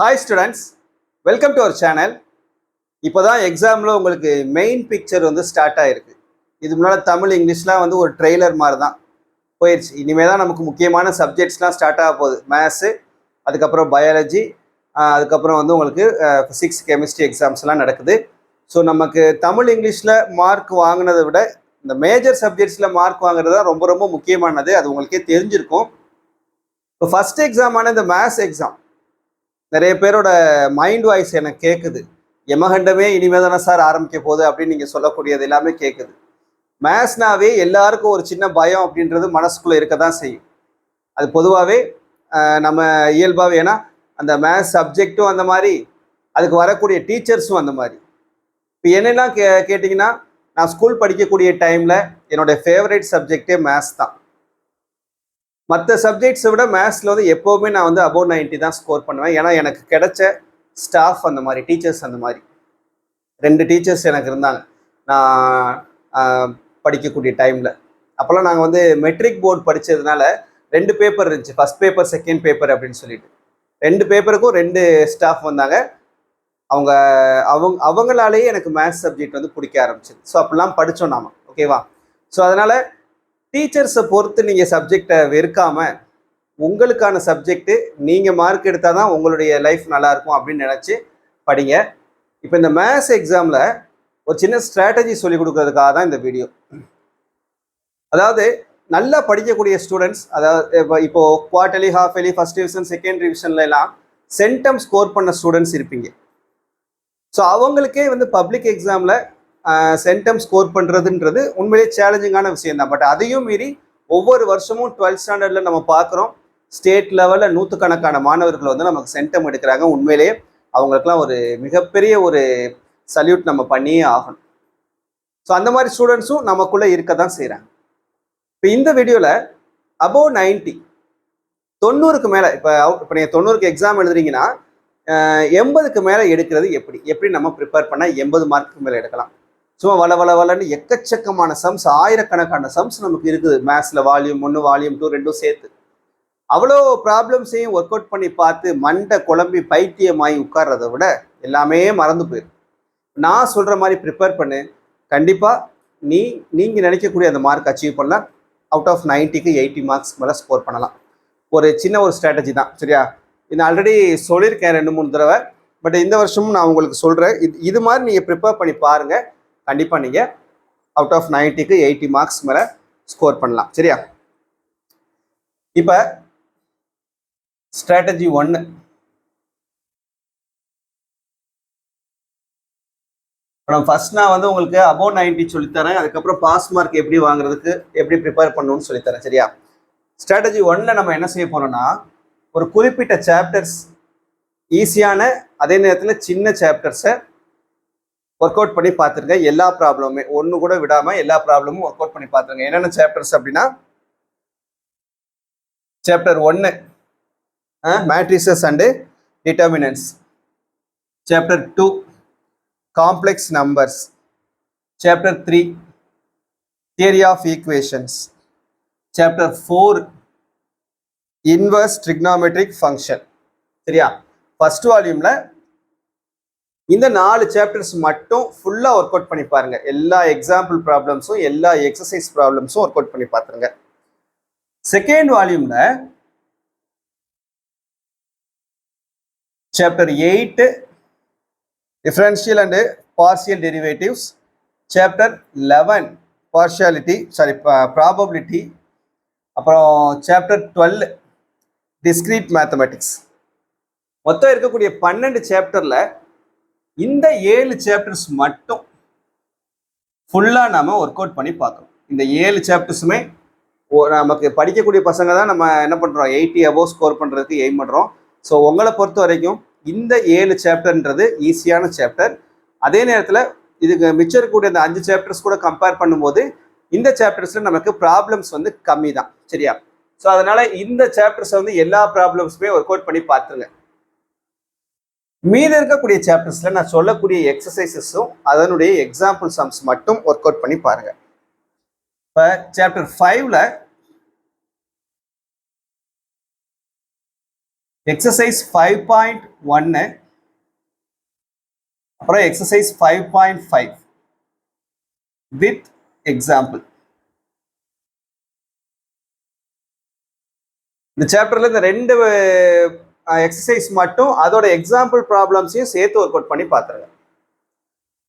Hi students, welcome to our channel. இப்போ தான் எக்ஸாமில் உங்களுக்கு மெயின் பிக்சர் வந்து ஸ்டார்ட் ஆகிருக்கு. இது முன்னால் தமிழ் இங்கிலீஷ்லாம் வந்து ஒரு ட்ரெய்லர் மாதிரி தான் போயிடுச்சு. இனிமேல் தான் நமக்கு முக்கியமான சப்ஜெக்ட்ஸ்லாம் ஸ்டார்ட் ஆக போகுது. மேத்ஸு, அதுக்கப்புறம் பயாலஜி, அதுக்கப்புறம் வந்து உங்களுக்கு ஃபிசிக்ஸ், கெமிஸ்ட்ரி எக்ஸாம்ஸ்லாம் நடக்குது. ஸோ நமக்கு தமிழ் இங்கிலீஷில் மார்க் வாங்கினதை விட இந்த மேஜர் சப்ஜெக்ட்ஸில் மார்க் வாங்குறது தான் ரொம்ப ரொம்ப முக்கியமானது. அது உங்களுக்கே தெரிஞ்சிருக்கும். இப்போ ஃபஸ்ட் எக்ஸாமான இந்த மேத்ஸ் எக்ஸாம் நிறைய பேரோட மைண்ட் வாய்ஸ் எனக்கு கேட்குது. எமகண்டமே இனிமேல் தானே சார் ஆரம்பிக்க போகுது அப்படின்னு நீங்கள் சொல்லக்கூடியது எல்லாமே கேட்குது. மேத்ஸ்னாவே எல்லாருக்கும் ஒரு சின்ன பயம் அப்படின்றது மனசுக்குள்ளே இருக்க தான் செய்யும். அது பொதுவாகவே நம்ம இயல்பாகவே, ஏன்னா அந்த மேத்ஸ் சப்ஜெக்டும் அந்த மாதிரி, அதுக்கு வரக்கூடிய டீச்சர்ஸும் அந்த மாதிரி. இப்போ என்னெல்லாம் கேட்டிங்கன்னா, நான் ஸ்கூல் படிக்கக்கூடிய டைமில் என்னுடைய ஃபேவரட் சப்ஜெக்டே மேத்ஸ் தான். மற்ற சப்ஜெக்ட்ஸை விட மேத்ஸில் வந்து எப்போவுமே நான் வந்து அபோவ் 90 தான் ஸ்கோர் பண்ணுவேன். ஏன்னா எனக்கு கிடைச்ச ஸ்டாஃப் அந்த மாதிரி, டீச்சர்ஸ் அந்த மாதிரி. 2 டீச்சர்ஸ் எனக்கு இருந்தாங்க நான் படிக்கக்கூடிய டைமில். அப்போல்லாம் நாங்கள் வந்து மெட்ரிக் போர்டு படித்ததுனால 2 பேப்பர் இருந்துச்சு, ஃபஸ்ட் பேப்பர் செகண்ட் பேப்பர் அப்படின்னு சொல்லிட்டு. 2 பேப்பருக்கும் 2 ஸ்டாஃப் வந்தாங்க. அவங்களாலேயே எனக்கு மேத்ஸ் சப்ஜெக்ட் வந்து பிடிக்க ஆரம்பிச்சிது. ஸோ அப்படிலாம் படித்தோம் நாம, ஓகேவா? ஸோ அதனால் டீச்சர்ஸை பொறுத்து நீங்கள் சப்ஜெக்டை வெறுக்காமல் உங்களுக்கான சப்ஜெக்டு நீங்கள் மார்க் எடுத்தால் தான் உங்களுடைய லைஃப் நல்லாயிருக்கும் அப்படின்னு நினச்சி படிங்க. இப்போ இந்த மேத்ஸ் எக்ஸாமில் ஒரு சின்ன ஸ்ட்ராட்டஜி சொல்லிக் கொடுக்கறதுக்காக தான் இந்த வீடியோ. அதாவது நல்லா படிக்கக்கூடிய ஸ்டூடெண்ட்ஸ், அதாவது இப்போ quarterly, half yearly, first division, second டிவிஷன்ல எல்லாம் சென்டம் ஸ்கோர் பண்ண ஸ்டூடெண்ட்ஸ் இருப்பீங்க. ஸோ அவங்களுக்கே வந்து பப்ளிக் எக்ஸாமில் சென்டம் ஸ்கோர் பண்ணுறதுன்றது உண்மையிலே சேலஞ்சிங்கான விஷயம் தான். பட் அதையும் மீறி ஒவ்வொரு வருஷமும் 12th ஸ்டாண்டர்டில் நம்ம பார்க்குறோம், ஸ்டேட் லெவலில் நூற்றுக்கணக்கான மாணவர்கள் வந்து நமக்கு சென்டம் எடுக்கிறாங்க. உண்மையிலேயே அவங்களுக்குலாம் ஒரு மிகப்பெரிய ஒரு சல்யூட் நம்ம பண்ணியே ஆகணும். ஸோ அந்த மாதிரி ஸ்டூடெண்ட்ஸும் நமக்குள்ளே இருக்க தான் செய்கிறாங்க. இப்போ இந்த வீடியோவில் அபோவ் 90, 90க்கு மேலே, இப்போ நீங்கள் 90க்கு எக்ஸாம் எழுதுறீங்கன்னா 80க்கு மேலே எடுக்கிறது எப்படி நம்ம ப்ரிப்பேர் பண்ணால் 80 மார்க்குக்கு மேலே எடுக்கலாம். சும்மா வளன்னு எக்கச்சக்கமான சம்ஸ், ஆயிரக்கணக்கான சம்ஸ் நமக்கு இருக்குது மேத்ஸில். வால்யூம் 1, வால்யூம் 2 ரெண்டும் சேர்த்து அவ்வளோ ப்ராப்ளம்ஸையும் ஒர்க் அவுட் பண்ணி பார்த்து மண்டை குழம்பி பைத்தியமாகி உட்கார்றதை விட எல்லாமே மறந்து போயிடும். நான் சொல்கிற மாதிரி ப்ரிப்பேர் பண்ணு, கண்டிப்பாக நீங்கள் நினைக்கக்கூடிய அந்த மார்க் அச்சீவ் பண்ணலாம். அவுட் ஆஃப் 90க்கு 80 மார்க்ஸ் மேலே ஸ்கோர் பண்ணலாம். ஒரு சின்ன ஒரு ஸ்ட்ராட்டஜி தான், சரியா? இது ஆல்ரெடி சொல்லியிருக்கேன் 2-3 தடவை. பட் இந்த வருஷமும் நான் உங்களுக்கு சொல்கிறேன். இது மாதிரி நீங்கள் ப்ரிப்பேர் பண்ணி பாருங்கள். கண்டிப்பாக நீங்கள் அவுட் ஆஃப் 90க்கு 80 மார்க்ஸ் மேலே ஸ்கோர் பண்ணலாம், சரியா? இப்போ ஸ்ட்ராட்டஜி 1. ஃபர்ஸ்ட் நான் வந்து உங்களுக்கு அபோவ் 90 சொல்லித்தரேன். அதுக்கப்புறம் பாஸ் மார்க் எப்படி வாங்குறதுக்கு எப்படி ப்ரிப்பேர் பண்ணணும்னு சொல்லித்தரேன், சரியா? ஸ்ட்ராட்டஜி 1ல் நம்ம என்ன செய்ய போறோம்னா, ஒரு குறிப்பிட்ட சாப்டர்ஸ், ஈஸியான அதே நேரத்தில் சின்ன சாப்டர்ஸை ஒர்க் அவுட் பண்ணி பார்த்துருங்க. எல்லா ப்ராப்ளமுமே ஒன்று கூட விடாமல் எல்லா ப்ராப்ளமும் ஒர்க் அவுட் பண்ணி பார்த்துருங்க. என்னென்ன சாப்டர்ஸ் அப்படின்னா, chapter 1 matrices and determinants, chapter 2 complex numbers, chapter 3 theory of equations, chapter 4 inverse trigonometric function, சரியா? ஃபர்ஸ்ட் வால்யூம்ல இந்த 4 சாப்டர்ஸ் மட்டும் ஃபுல்லாக ஒர்க் அவுட் பண்ணி பாருங்க. எல்லா எக்ஸாம்பிள் ப்ராப்ளம்ஸும் எல்லா எக்ஸசைஸ் ப்ராப்ளம்ஸும் ஒர்க் அவுட் பண்ணி பார்த்துருங்க. செகண்ட் வால்யூம்ல chapter 8 differential and partial derivatives, chapter 11 probability, அப்புறம் சாப்டர் 12 டிஸ்கிரீட் மேத்தமெட்டிக்ஸ். மொத்தம் இருக்கக்கூடிய 12 சாப்டர்ல இந்த 7 சாப்டர்ஸ் மட்டும் ஃபுல்லாக நாம ஒர்க் அவுட் பண்ணி பார்க்கணும். இந்த 7 சாப்டர்ஸுமே நமக்கு படிக்கக்கூடிய பசங்க தான் நம்ம என்ன பண்ணுறோம், 80 அபோவ் ஸ்கோர் பண்ணுறதுக்கு எய்ம் பண்ணுறோம். ஸோ உங்களை பொறுத்த வரைக்கும் இந்த 7 சாப்டர்ன்றது ஈஸியான சாப்டர். அதே நேரத்தில் இதுக்கு மிச்சம் இருக்கக்கூடிய அந்த 5 சாப்டர்ஸ் கூட கம்பேர் பண்ணும்போது இந்த சாப்டர்ஸில் நமக்கு ப்ராப்ளம்ஸ் வந்து கம்மி தான், சரியா? ஸோ அதனால இந்த சாப்டர்ஸை வந்து எல்லா ப்ராப்ளம்ஸுமே ஒர்க் அவுட் பண்ணி பார்த்துருங்க. மீதி இருக்கக்கூடிய சாப்டர்ஸ்ல நான் சொல்லக்கூடிய எக்ஸசைசஸும் அதனுடைய எக்ஸாம்பிள் சம்ஸ் மட்டும் ஒர்க் அவுட் பண்ணி பாருங்க. இப்போ சாப்டர் 5ல எக்ஸசைஸ் 5.1 அப்புறம் எக்ஸசைஸ் 5.5 வித் எக்ஸாம்பிள். இந்த சாப்டர்ல இந்த ரெண்டு எக்ஸசைஸ் மட்டும் அதோட எக்ஸாம்பிள் ப்ராப்ளம்ஸையும் சேர்த்து ஒர்க் அவுட் பண்ணி பார்த்துருங்க.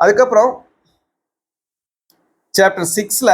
அதுக்கப்புறம் சாப்டர் 6ல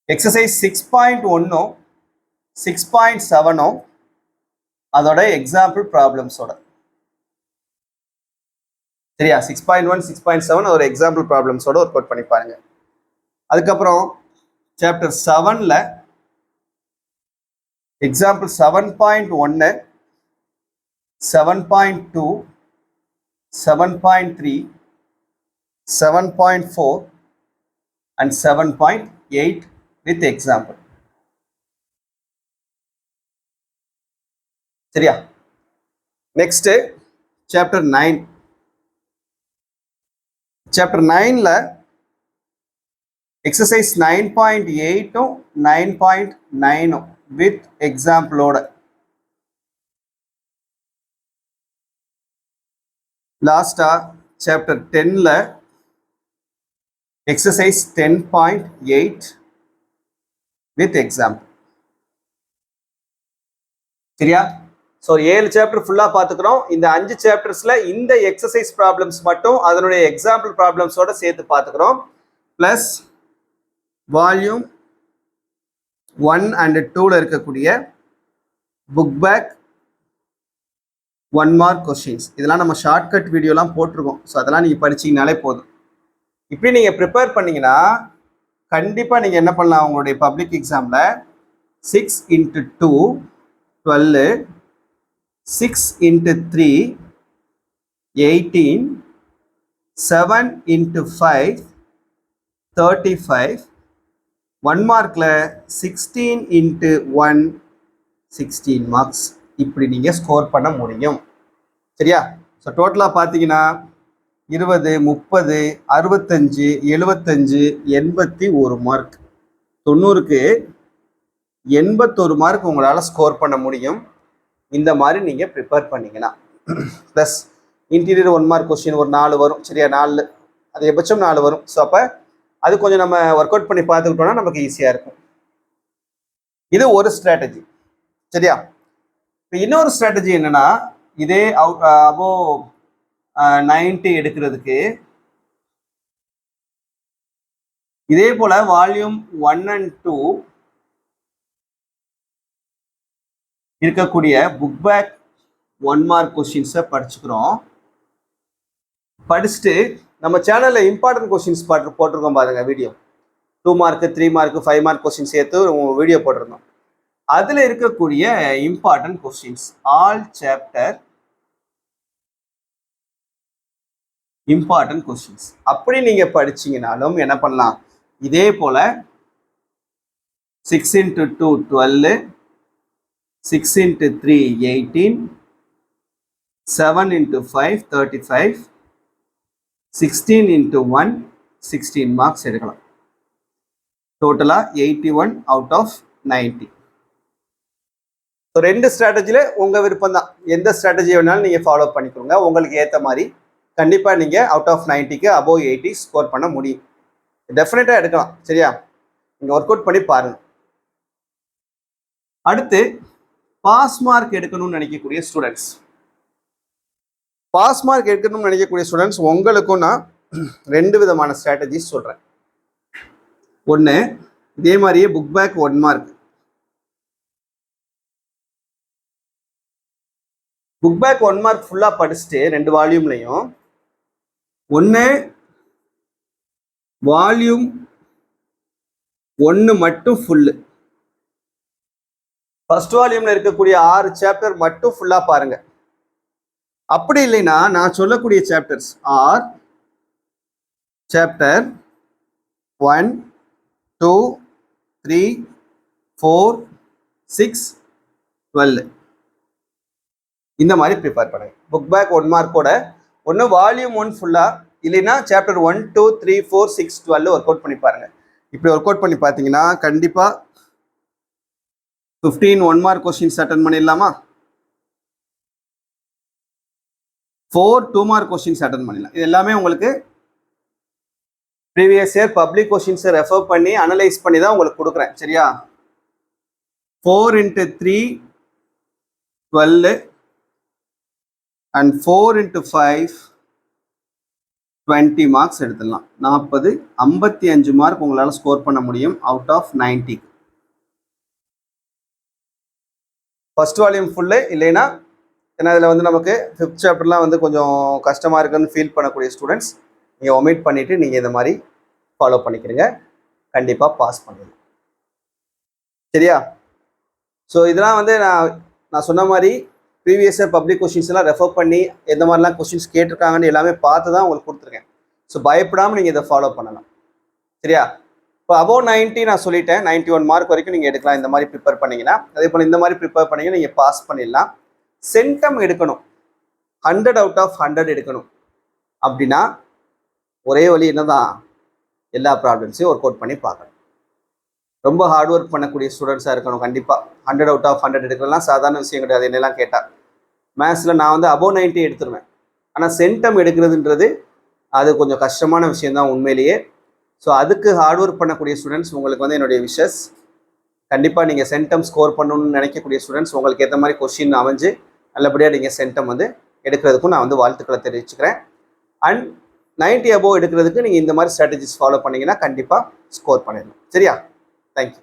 எக்ஸசைஸ் 6.1 6.7 அதோட எக்ஸாம்பிள் ப்ராப்ளம்ஸோட, சரியா? 6.1 6.7 ஒரு எக்ஸாம்பிள் ப்ராப்ளம்ஸோட ஒர்க் அவுட் பண்ணி பாருங்க. அதுக்கப்புறம் சாப்டர் 7ல எக்ஸாம்பிள் 7.1 7.2 7.3 7.4 and 7.8 with example. சரியா? Next chapter 9. சாப்டர் 9ல எக்ஸசைஸ் 9.8 9.9 வித் எக்ஸாம்பிளோட. லாஸ்டா சாப்டர் 10ல எக்ஸசைஸ் 10.8 வித் எக்ஸாம்பிள். சரியா? ஸோ 7 சாப்டர் ஃபுல்லாக பார்த்துக்கிறோம். இந்த 5 சாப்டர்ஸில் இந்த எக்ஸசைஸ் ப்ராப்ளம்ஸ் மட்டும் அதனுடைய எக்ஸாம்பிள் ப்ராப்ளம்ஸோட சேர்த்து பார்த்துக்கிறோம். ப்ளஸ் வால்யூம் 1 and 2ல இருக்கக்கூடிய புக் பேக் 1 மார்க் கொஸ்டின்ஸ் இதெல்லாம் நம்ம ஷார்ட்கட் வீடியோலாம் போட்டிருக்கோம். ஸோ அதெல்லாம் நீங்கள் படிச்சிங்கனாலே போதும். இப்படி நீங்கள் ப்ரிப்பேர் பண்ணிங்கன்னா கண்டிப்பாக நீங்கள் என்ன பண்ணலாம், உங்களுடைய பப்ளிக் எக்ஸாமில் 6 into 2 12 6 into 3 18 7 into 5 35 1 மார்க்கில் 16 into 1 16 மார்க்ஸ். இப்படி நீங்கள் ஸ்கோர் பண்ண முடியும். சரியா? ஸோ டோட்டலாக பார்த்தீங்கன்னா 20 30 65 75 81 மார்க். 90க்கு 81 மார்க் உங்களால் ஸ்கோர் பண்ண முடியும். இந்த மாதிரி நீங்கள் ப்ரிப்பேர் பண்ணிங்கன்னா. ப்ளஸ் இன்டீரியர் 1 மார்க் கொஸ்டின் ஒரு 4 வரும். சரியா? 4 அதிகபட்சம் 4 வரும். ஸோ அப்போ அது கொஞ்சம் நம்ம ஒர்க் அவுட் பண்ணி பார்த்துக்கிட்டோம்னா நமக்கு ஈஸியாக இருக்கும். இது ஒரு ஸ்ட்ராட்டஜி. சரியா? இப்போ இன்னொரு ஸ்ட்ராட்டஜி என்னன்னா, இதே அபோவ் 90 எடுக்கிறதுக்கு இதே போல வால்யூம் 1 and 2 இருக்கக்கூடிய புக் பேக் 1 மார்க் கொஸ்டின்ஸை படிச்சுக்கிறோம். படிச்சுட்டு நம்ம சேனலில் இம்பார்ட்டன்ட் கொஸ்டின்ஸ் போட்டிருக்கோம் பாருங்க video. 2 mark 3 mark 5 mark question சேர்த்து வீடியோ போட்டிருந்தோம். அதில் இருக்கக்கூடிய important questions all chapter important questions அப்படி நீங்கள் படிச்சீங்கனாலும் என்ன பண்ணலாம், இதே போல 6 into 2 12 6 into 3 18 7 into 5 35 16 into 1 16 marks எடுக்கலாம். டோட்டலாக 81 out of 90. ஸோ 2 ஸ்ட்ராட்டஜியில் உங்கள் விருப்பம் தான். எந்த ஸ்ட்ராட்டஜி வேணாலும் நீங்கள் ஃபாலோ பண்ணிக்கோங்க. உங்களுக்கு ஏற்ற மாதிரி கண்டிப்பாக நீங்கள் அவுட் ஆஃப் 90க்கு அபோவ் 80 ஸ்கோர் பண்ண முடியும். டெஃபினட்டாக எடுக்கலாம். சரியா? நீங்கள் ஒர்க் அவுட் பண்ணி பாருங்கள். அடுத்து பாஸ் மார்க் எடுக்கணும்னு நினைக்கக்கூடிய ஸ்டூடெண்ட்ஸ், பாஸ் மார்க் எடுக்கணும்னு நினைக்கக்கூடிய ஸ்டூடெண்ட்ஸ் உங்களுக்கும் நான் 2 விதமான ஸ்ட்ராட்டஜிஸ் சொல்கிறேன். ஒன்று, இதே மாதிரியே book back 1 mark. Book back 1 mark ஃபுல்லாக படிச்சுட்டு 2 வால்யூம்லையும் ஒன்று வால்யூம் 1 மட்டும் ஃபுல்லு, ஃபர்ஸ்ட் வால்யூம்ல இருக்கக்கூடிய 6 சாப்டர் மட்டும் ஃபுல்லா பாருங்க. அப்படி இல்லைன்னா நான் சொல்லக்கூடிய சாப்டர்ஸ் ஆர் சாப்டர் 1 2 3 4 6 12 இந்த மாதிரி ப்ரிப்பேர் பண்ணுங்க. புக் பேக் 1 மார்க்கோட ஒன்று வால்யூம் 1 ஃபுல்லா, இல்லைன்னா சாப்டர் 1 2 3 4 6 12 ஒர்க் அவுட் பண்ணி பாருங்க. இப்படி ஒர்க் அவுட் பண்ணி பார்த்தீங்கன்னா கண்டிப்பாக 15 1 மார்க் கொஸ்டின்ஸ் அட்டன் பண்ணிடலாமா? 4 2 மார்க் கொஸ்டின்ஸ் அட்டன் பண்ணிடலாம். இது எல்லாமே உங்களுக்கு ப்ரீவியஸ் இயர் பப்ளிக் கொஸ்டின்ஸை ரெஃபர் பண்ணி அனலைஸ் பண்ணி தான் உங்களுக்கு கொடுக்குறேன். சரியா? 4 into 3 12 and 4 into 5 20 மார்க்ஸ் எடுத்துடலாம். 40 55 மார்க் உங்களால் ஸ்கோர் பண்ண முடியும் out of 90. First volume full இல்லைன்னா ஏன்னா இதில் வந்து நமக்கு 5th சாப்டர்லாம் வந்து கொஞ்சம் கஷ்டமாக இருக்குன்னு ஃபீல் பண்ணக்கூடிய ஸ்டூடெண்ட்ஸ் நீங்கள் ஒமிட் பண்ணிவிட்டு நீங்கள் இந்த மாதிரி ஃபாலோ பண்ணிக்கிறீங்க. கண்டிப்பாக பாஸ் பண்ணிடுங்க. சரியா? ஸோ இதெல்லாம் வந்து நான் சொன்ன மாதிரி ப்ரீவியஸ் இயர் பப்ளிக் கொஸ்டின்ஸ் எல்லாம் ரெஃபர் பண்ணி எந்த மாதிரிலாம் கொஸ்டின்ஸ் கேட்டிருக்காங்கன்னு எல்லாமே பார்த்து தான் உங்களுக்கு கொடுத்துருக்கேன். ஸோ பயப்படாமல் நீங்கள் இதை ஃபாலோ பண்ணலாம். சரியா? இப்போ அபோவ் 90 நான் சொல்லிட்டேன். 91 மார்க் வரைக்கும் நீங்கள் எடுக்கலாம் இந்த மாதிரி ப்ரிப்பேர் பண்ணிங்கன்னா. அதே போல் இந்த மாதிரி ப்ரிப்பேர் பண்ணிங்கன்னா நீங்கள் பாஸ் பண்ணிடலாம். சென்டம் எடுக்கணும், 100 out of 100 எடுக்கணும் அப்படின்னா ஒரே வழி என்னதான், எல்லா ப்ராப்ளம்ஸையும் ஒர்க் அவுட் பண்ணி பார்க்கணும். ரொம்ப ஹார்ட் ஒர்க் பண்ணக்கூடிய ஸ்டூடெண்ட்ஸாக இருக்கணும். கண்டிப்பாக 100 out of 100 எடுக்கலாம் சாதாரண விஷயம் கிடையாது. என்னெல்லாம் கேட்டால் மேத்ஸில் நான் வந்து அபோவ் 90 எடுத்துருவேன். ஆனால் சென்டம் எடுக்கிறதுன்றது அது கொஞ்சம் கஷ்டமான விஷயம்தான் உண்மையிலேயே. ஸோ அதுக்கு ஹார்ட் ஒர்க் பண்ணக்கூடிய ஸ்டூடெண்ட்ஸ் உங்களுக்கு வந்து என்னுடைய விஷஸ். கண்டிப்பாக நீங்கள் சென்டம் ஸ்கோர் பண்ணணும்னு நினைக்கக்கூடிய ஸ்டூடெண்ட்ஸ் உங்களுக்கு ஏற்ற மாதிரி கொஸ்டின் அமைஞ்சு நல்லபடியாக நீங்கள் சென்டம் வந்து எடுக்கிறதுக்கும் நான் வந்து வாழ்த்துக்களை தெரிவிச்சுக்கிறேன். அண்ட் 90 above எடுக்கிறதுக்கு நீங்கள் இந்த மாதிரி ஸ்ட்ராட்டஜிஸ் ஃபாலோ பண்ணிங்கன்னா கண்டிப்பாக ஸ்கோர் பண்ணிடலாம். சரியா? தேங்க்யூ.